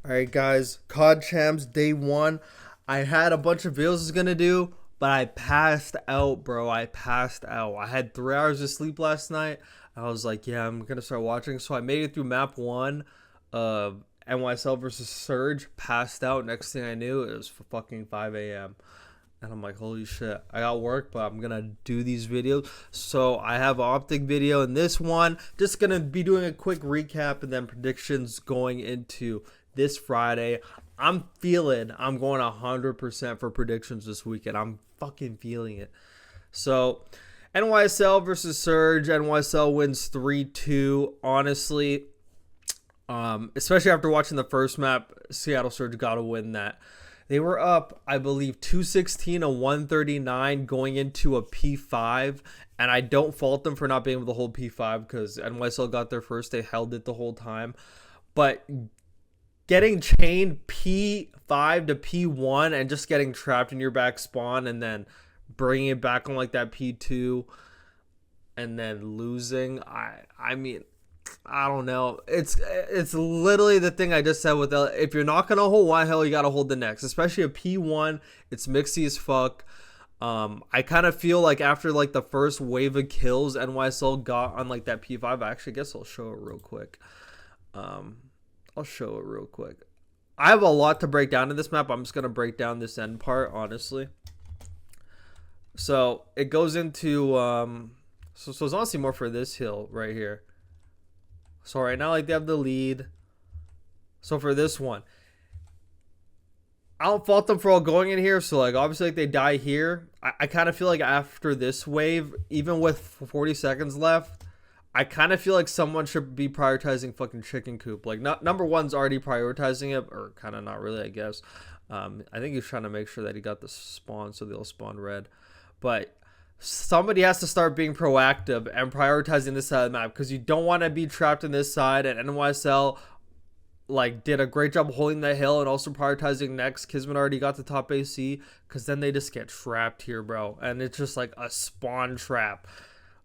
All right, guys. COD champs day one. I had a bunch of videos I was gonna do, but I passed out, bro. I passed out. I had 3 hours of sleep last night. I was like, yeah, I'm gonna start watching. So I made it through map one, uh, NYSL versus Surge. Passed out. Next thing I knew, it was fucking 5 a.m. And I'm like, holy shit, I got work, but I'm gonna do these videos. So I have an optic video in this one. Just gonna be doing a quick recap and then predictions going into this Friday. I'm going 100% for predictions this weekend. I'm fucking feeling it. So NYSL versus Surge. NYSL wins 3-2. Honestly, especially after watching the first map, Seattle Surge got to win that. They were up, I believe, 216 and 139 going into a P5. And I don't fault them for not being able to hold P5 because NYSL got there first. They held it the whole time. But getting chained P5 to P1 and just getting trapped in your back spawn and then bringing it back on like that P2 and then losing, I mean, I don't know. It's literally the thing I just said with if you're not gonna hold one hill, you gotta hold the next. Especially a P1, it's mixy as fuck. I kind of feel like after like the first wave of kills NYSL got on like that P5, I actually guess I'll show it real quick. I'll show it real quick. I have a lot to break down in this map. I'm just gonna break down this end part, honestly. So it goes into so it's honestly more for this hill right here. So right now, like, they have the lead. So for this one, I don't fault them for all going in here. So like obviously like they die here. I kind of feel like after this wave, even with 40 seconds left, I kind of feel like someone should be prioritizing fucking chicken coop. Like number one's already prioritizing it, or kind of not really, I guess. I think he's trying to make sure that he got the spawn so they'll spawn red. But somebody has to start being proactive and prioritizing this side of the map because you don't want to be trapped in this side. And NYSL like did a great job holding the hill and also prioritizing next. Kismet already got the top AC because then they just get trapped here, bro. And it's just like a spawn trap.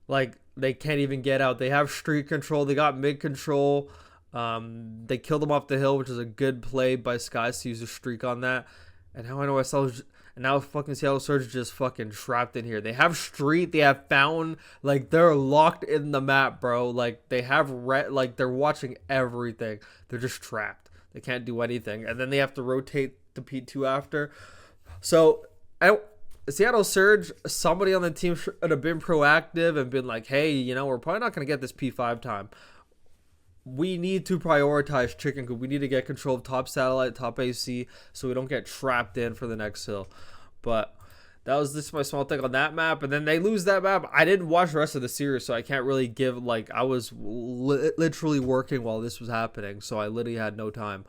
Like they can't even get out. They have street control. They got mid control. They killed them off the hill, which is a good play by Skies to use a streak on that. And now NYSL and now fucking Seattle Surge just fucking trapped in here. They have street, they have fountain, like they're locked in the map, bro. Like they have like they're watching everything. They're just trapped. They can't do anything, and then they have to rotate the P2 after. So, Seattle Surge, somebody on the team should have been proactive and been like, hey, we're probably not gonna get this P5 time. We need to prioritize chicken coop. We need to get control of top satellite, top AC, so we don't get trapped in for the next hill. But that was just my small thing on that map. And then they lose that map. I didn't watch the rest of the series, so I can't really give, like, I was literally working while this was happening, so I literally had no time.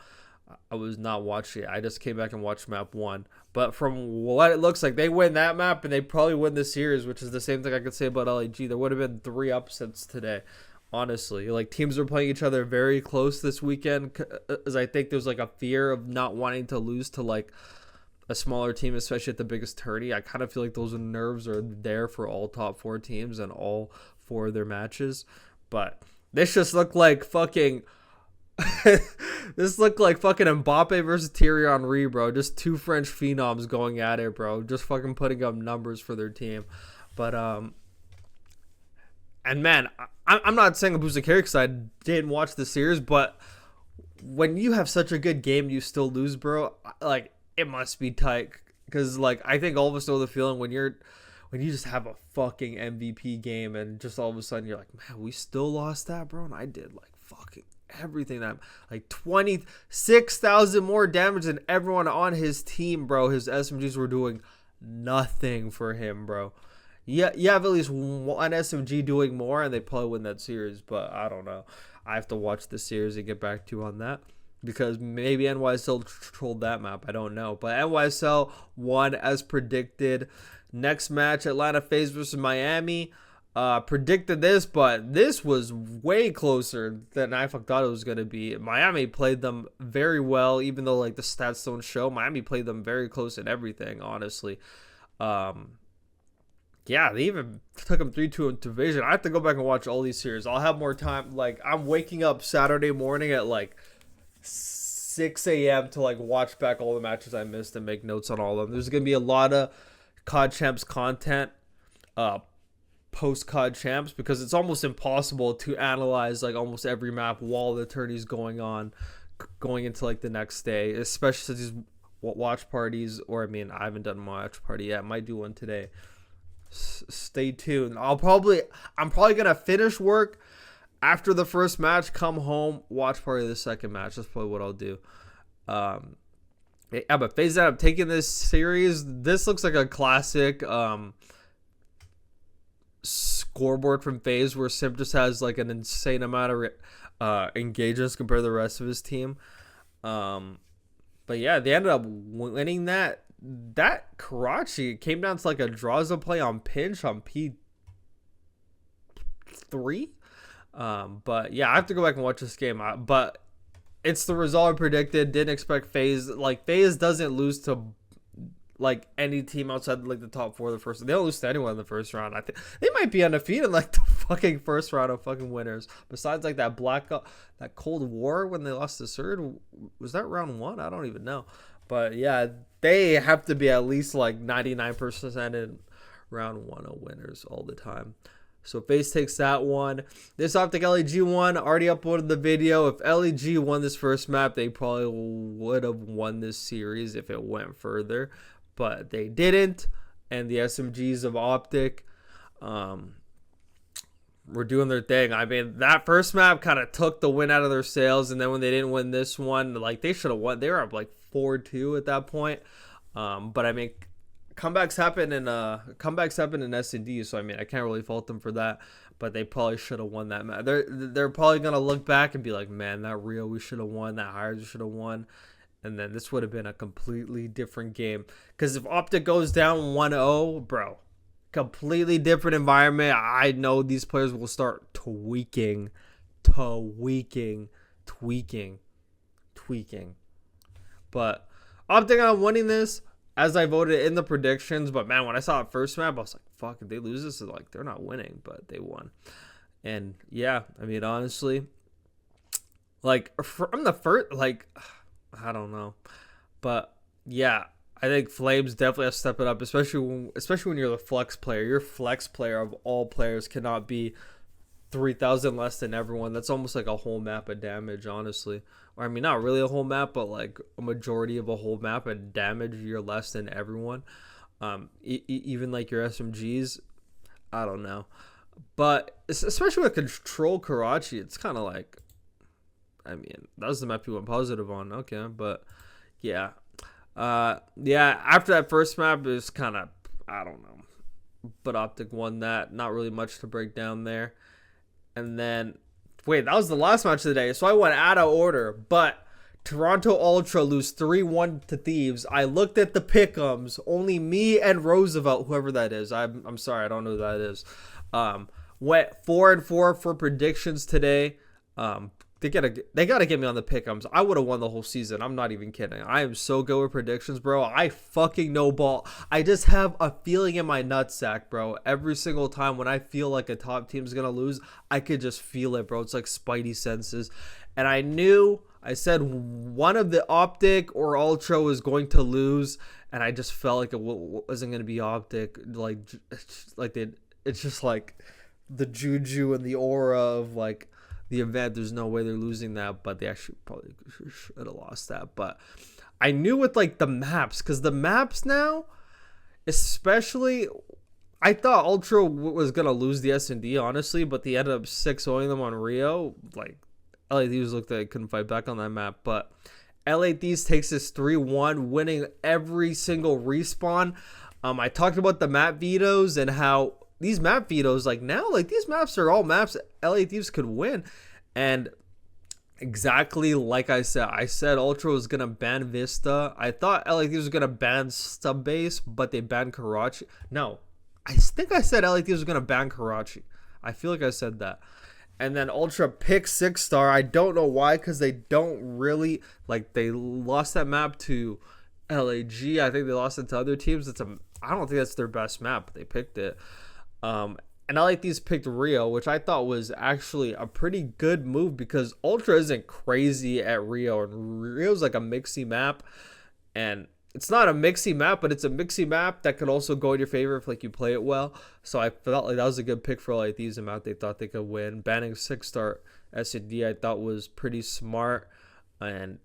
I was not watching it. I just came back and watched map one. But from what it looks like, they win that map, and they probably win the series, which is the same thing I could say about LAG. There would have been 3 upsets today. Honestly, like teams are playing each other very close this weekend, as I think there's like a fear of not wanting to lose to like a smaller team, especially at the biggest tourney. I kind of feel like those nerves are there for all top 4 teams and all 4 of their matches. But this just looked like fucking this looked like fucking Bopped versus Thierry Henry, bro. Just 2 French phenoms going at it, bro. Just fucking putting up numbers for their team. But and man, I'm not saying a boost of carry because I didn't watch the series, but when you have such a good game, you still lose, bro. Like it must be tight because, like, I think all of us know the feeling when you just have a fucking MVP game and just all of a sudden you're like, man, we still lost that, bro. And I did like fucking everything that like 26,000 more damage than everyone on his team, bro. His SMGs were doing nothing for him, bro. Yeah, you have at least one SMG doing more, and they probably win that series. But I don't know. I have to watch the series and get back to you on that because maybe NYSL trolled that map. I don't know. But NYSL won as predicted. Next match, Atlanta FaZe versus Miami. Predicted this, but this was way closer than I thought it was going to be. Miami played them very well, even though like the stats don't show. Miami played them very close in everything, honestly. Yeah, they even took them 3-2 in division. I have to go back and watch all these series. I'll have more time. Like, I'm waking up Saturday morning at like 6 a.m. to like watch back all the matches I missed and make notes on all of them. There's gonna be a lot of COD Champs content, post COD Champs, because it's almost impossible to analyze like almost every map while the tourney's going on, going into like the next day, especially these watch parties. Or I mean, I haven't done my watch party yet. I might do one today. Stay tuned. I'm probably gonna finish work after the first match, come home, watch party the second match. That's probably what I'll do. Yeah, but phase out. I'm taking this series. This looks like a classic scoreboard from FaZe, where Simp just has like an insane amount of engagements compared to the rest of his team. But yeah, they ended up winning that. That Karachi came down to like a draws a play on pinch on P3. But yeah, I have to go back and watch this game. But it's the result I predicted. Didn't expect FaZe. Like, FaZe doesn't lose to like any team outside like the top 4 of the first. They don't lose to anyone in the first round. I think they might be undefeated like the fucking first round of fucking winners. Besides like that that Cold War when they lost to Surd. Was that round 1? I don't even know. But yeah, they have to be at least like 99% in round 1 of winners all the time. So FaZe takes that one. This Optic LEG one, already uploaded the video. If LEG won this first map, they probably would have won this series if it went further. But they didn't. And the SMGs of Optic were doing their thing. I mean, that first map kind of took the win out of their sails. And then when they didn't win this one, like, they should have won. They were up like 4-2 at that point. But I mean, comebacks happen in S&D, so I mean, I can't really fault them for that. But they probably should have won that match. They're probably gonna look back and be like, man, that Rio we should have won, that Hires we should have won, and then this would have been a completely different game. Because if Optic goes down 1-0, bro, completely different environment. I know these players will start tweaking. But Optic on winning this, as I voted in the predictions. But man, when I saw the first map, I was like, fuck, if they lose this, like, they're not winning. But they won. And yeah, I mean, honestly, like, from the first, like, I don't know. But yeah, I think Flames definitely have to step it up, especially when you're the flex player. Your flex player of all players cannot be 3,000 less than everyone. That's almost like a whole map of damage, honestly. Or I mean, not really a whole map, but like a majority of a whole map of damage. You're less than everyone. Even like your SMGs, I don't know. But especially with Control Karachi, it's kind of like, I mean, that was the map you went positive on. Okay, but yeah. Yeah, after that first map, it was kind of, I don't know. But Optic won that. Not really much to break down there. And then, wait, that was the last match of the day. So I went out of order. But Toronto Ultra lose 3-1 to Thieves. I looked at the pick'ems. Only me and Roosevelt, whoever that is. I'm sorry, I don't know who that is. Went 4-4 for predictions today. They gotta get me on the pick'ems. I would have won the whole season. I'm not even kidding. I am so good with predictions, bro. I fucking know ball. I just have a feeling in my nutsack, bro. Every single time when I feel like a top team's gonna lose, I could just feel it, bro. It's like spidey senses. And I said one of the Optic or Ultra was going to lose, and I just felt like it wasn't gonna be Optic. It's just like the juju and the aura of like the event. There's no way they're losing that, but they actually probably should have lost that. But I knew with like the maps, because the maps now, especially, I thought Ultra was gonna lose the S&D, honestly, but they ended up 6-0ing them on Rio. Like, LA Thieves looked like they couldn't fight back on that map, but LA Thieves takes this 3-1, winning every single respawn. I talked about the map vetoes and how these map vetoes, like now, like these maps are all maps LA Thieves could win. And exactly like I said Ultra was going to ban Vista. I thought LA Thieves was going to ban Stubbase, but they banned Karachi. No, I think I said LA Thieves was going to ban Karachi. I feel like I said that. And then Ultra picked 6-star. I don't know why, because they don't really, like, they lost that map to LAG. I think they lost it to other teams. I don't think that's their best map, but they picked it. And I like these picked Rio, which I thought was actually a pretty good move because Ultra isn't crazy at Rio, and Rio's like a mixy map, and it's not a mixy map, but it's a mixy map that could also go in your favor if like you play it well. So I felt like that was a good pick for like these amount they thought they could win. Banning 6-star S&D I thought was pretty smart, and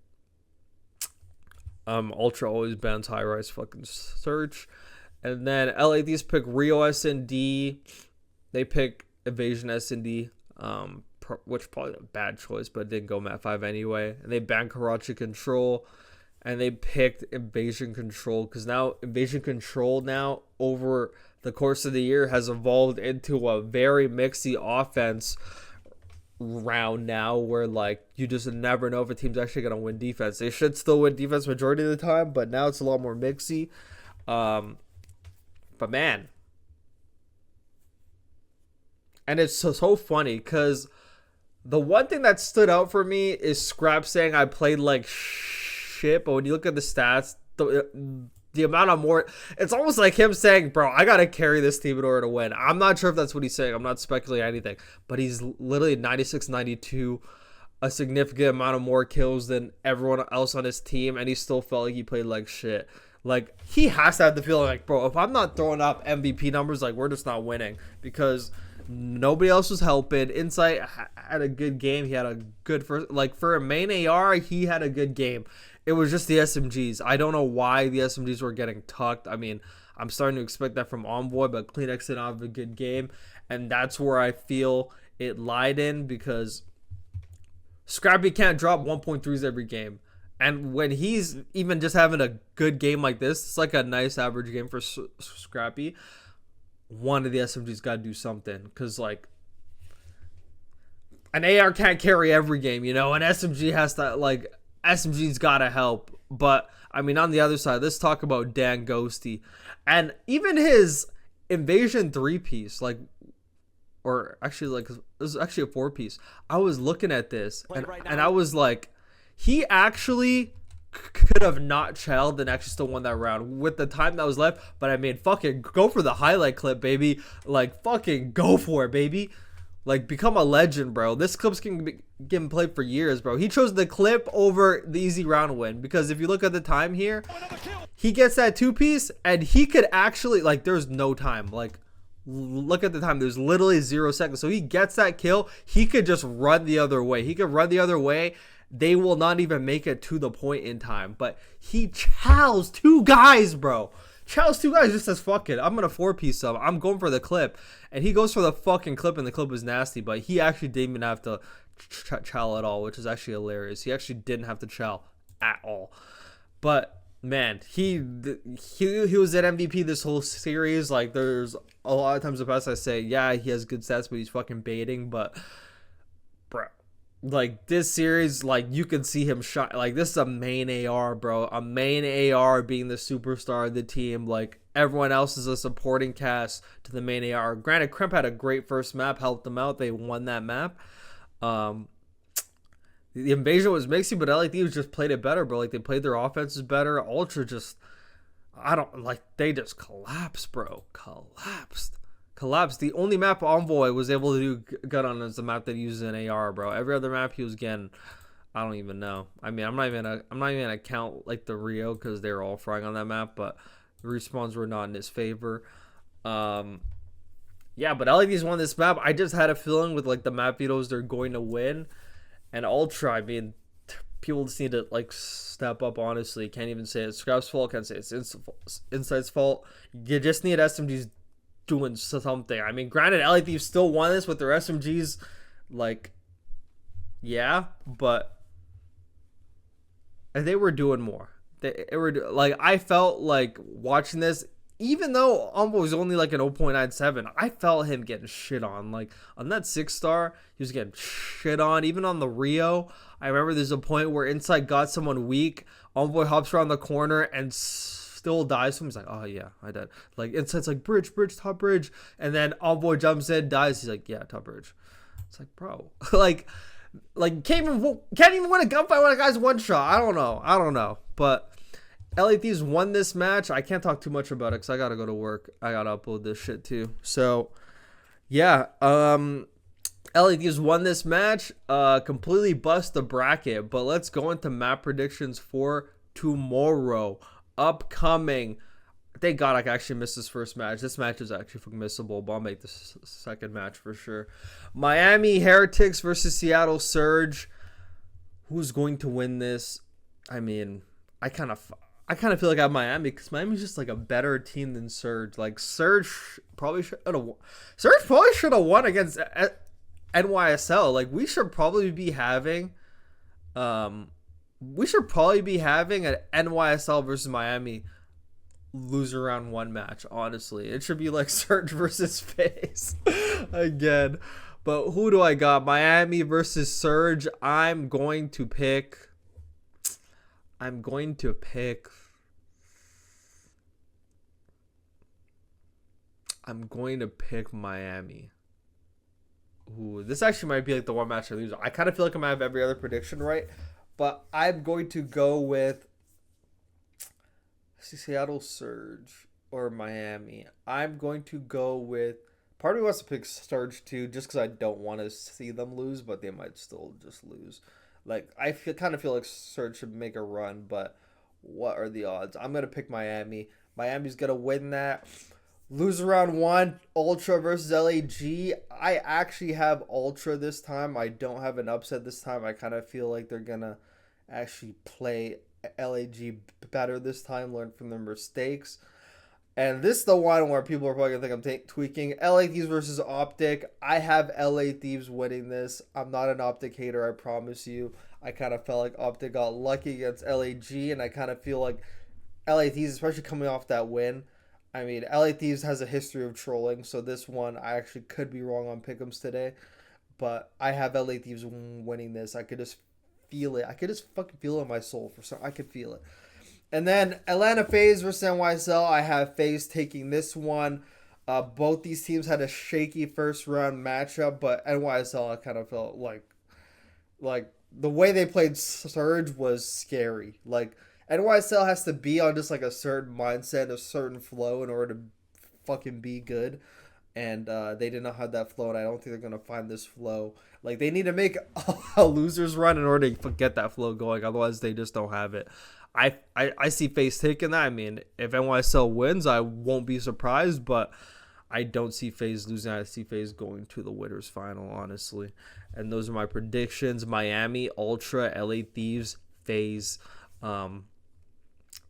Ultra always bans high rise fucking search. And then LADs pick Rio S&D. They pick Evasion S&D, which probably a bad choice, but didn't go Mat 5 anyway. And they banned Karachi Control, and they picked Invasion Control because now Invasion Control now over the course of the year has evolved into a very mixy offense round now, where like you just never know if a team's actually gonna win defense. They should still win defense majority of the time, but now it's a lot more mixy. But man. And it's so funny because the one thing that stood out for me is Scrap saying I played like shit. But when you look at the stats, the amount of more, it's almost like him saying, bro, I got to carry this team in order to win. I'm not sure if that's what he's saying. I'm not speculating anything. But he's literally 96-92, a significant amount of more kills than everyone else on his team. And he still felt like he played like shit. Like, he has to have the feeling like, bro, if I'm not throwing up MVP numbers, like, we're just not winning. Because nobody else was helping. Insight had a good game. He had a good first, like for a main AR, he had a good game. It was just the SMGs. I don't know why the SMGs were getting tucked. I mean, I'm starting to expect that from Envoy, but CleanX didn't have a good game. And that's where I feel it lied in, because Scrappy can't drop 1.3s every game. And when he's even just having a good game like this, it's like a nice average game for Scrappy. One of the SMGs got to do something, because like an AR can't carry every game, you know, and SMG has to, like, SMG's got to help. But I mean, on the other side, let's talk about Dan Ghosty, and even his Invasion 3-piece, like, or actually, like, this is actually a 4-piece. I was looking at this and I was like, he actually could have not chelled and actually still won that round with the time that was left. But I mean, fucking go for the highlight clip, baby. Like, fucking go for it, baby. Like, become a legend, bro. This clip's can be getting played for years, bro. He chose the clip over the easy round win, because if you look at the time here, he gets that 2-piece and he could actually, like, there's no time. Like, look at the time. There's literally 0 seconds. So he gets that kill. He could just run the other way. He could run the other way. They will not even make it to the point in time. But he chows 2 guys, bro. Chows 2 guys, just says, fuck it, I'm going to 4-piece sub. I'm going for the clip. And he goes for the fucking clip, and the clip was nasty. But he actually didn't even have to chow at all, which is actually hilarious. He actually didn't have to chow at all. But, man, he was at MVP this whole series. Like, there's a lot of times in the past I say, yeah, he has good stats, but he's fucking baiting. But, bro, like, this series, like, you can see him shine. Like, this is a main AR, bro. A main AR being the superstar of the team. Like, everyone else is a supporting cast to the main AR. Granted, Kremp had a great first map, helped them out. They won that map. The Invasion was mixy, but LAD just played it better, bro. Like, they played their offenses better. Ultra just, they just collapsed, bro. Collapsed. The only map Envoy was able to do good on is the map that uses an AR, bro. Every other map he was getting, I don't even know. I mean, I'm not even gonna count like the Rio, because they were all frying on that map, but the respawns were not in his favor. Yeah, but LAD's won this map. I just had a feeling with like the map vetoes they're going to win. And Ultra, I mean, people just need to like step up, honestly. Can't even say it's Scrap's fault, can't say it's Insight's fault. You just need SMGs doing something. I mean, granted, LA Thieves still won this with their SMGs, like, yeah, but they were doing more. They were like, I felt like watching this, even though Envoy was only like an 0.97, I felt him getting shit on. Like, on that 6-star, he was getting shit on. Even on the Rio, I remember there's a point where Insight got someone weak. Envoy hops around the corner and still dies. So he's like, oh yeah, I did. Like, Insight's like, bridge, top bridge. And then Envoy jumps in, dies. He's like, yeah, top bridge. It's like, bro, like can't even win a gunfight when a guy's one shot. I don't know. But LA Thieves won this match. I can't talk too much about it because I gotta go to work. I gotta upload this shit too. So Yeah. LA Thieves won this match. Completely bust the bracket. But let's go into map predictions for tomorrow. Upcoming. Thank God I actually missed this first match. This match is actually fucking missable, but I'll make this second match for sure. Miami Heretics versus Seattle Surge. Who's going to win this? I mean, I kind of feel like I have Miami because Miami's just like a better team than Surge. Like Surge probably should have won against NYSL. Like we should probably be having an NYSL versus Miami loser round one match. Honestly, it should be like Surge versus FaZe again. But who do I got? Miami versus Surge. I'm going to pick Miami. Ooh, this actually might be like the one match I lose. I kind of feel like I might have every other prediction right, but I'm going to go with Seattle Surge or Miami. I'm going to go with. Part of me wants to pick Surge too, just because I don't want to see them lose, but they might still just lose. Like kind of feel like Surge should make a run, but what are the odds? I'm gonna pick Miami. Miami's gonna win that. Lose round one. Ultra versus LAG. I actually have Ultra this time. I don't have an upset this time. I kind of feel like they're gonna actually play LAG better this time, learn from their mistakes. And this is the one where people are probably going to think I'm tweaking. LA Thieves versus Optic. I have LA Thieves winning this. I'm not an Optic hater, I promise you. I kind of felt like Optic got lucky against LAG, and I kind of feel like LA Thieves, especially coming off that win. I mean, LA Thieves has a history of trolling, so this one I actually could be wrong on pick'ems today. But I have LA Thieves winning this. I could just feel it. I could just fucking feel it in my soul. I could feel it. And then Atlanta FaZe versus NYSL. I have FaZe taking this one. Both these teams had a shaky first round matchup, but NYSL I kind of felt like the way they played Surge was scary. Like NYSL has to be on just like a certain mindset, a certain flow in order to fucking be good. And they did not have that flow, and I don't think they're gonna find this flow. Like they need to make a losers run in order to get that flow going. Otherwise, they just don't have it. I see FaZe taking that. I mean, if NYSL wins, I won't be surprised, but I don't see FaZe losing. I see FaZe going to the winners final, honestly. And those are my predictions. Miami, Ultra, LA Thieves, FaZe. The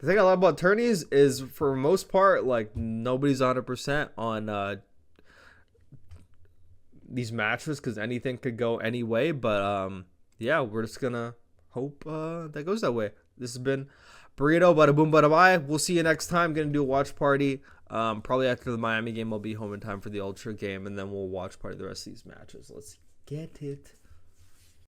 thing I love about tourneys is, for the most part, like nobody's 100% on these matches because anything could go any way. But yeah, we're just gonna hope that goes that way. This has been Burrito, bada boom, bada bye. We'll see you next time. Gonna do a watch party. Probably after the Miami game, I'll be home in time for the Ultra game, and then we'll watch party the rest of these matches. Let's get it.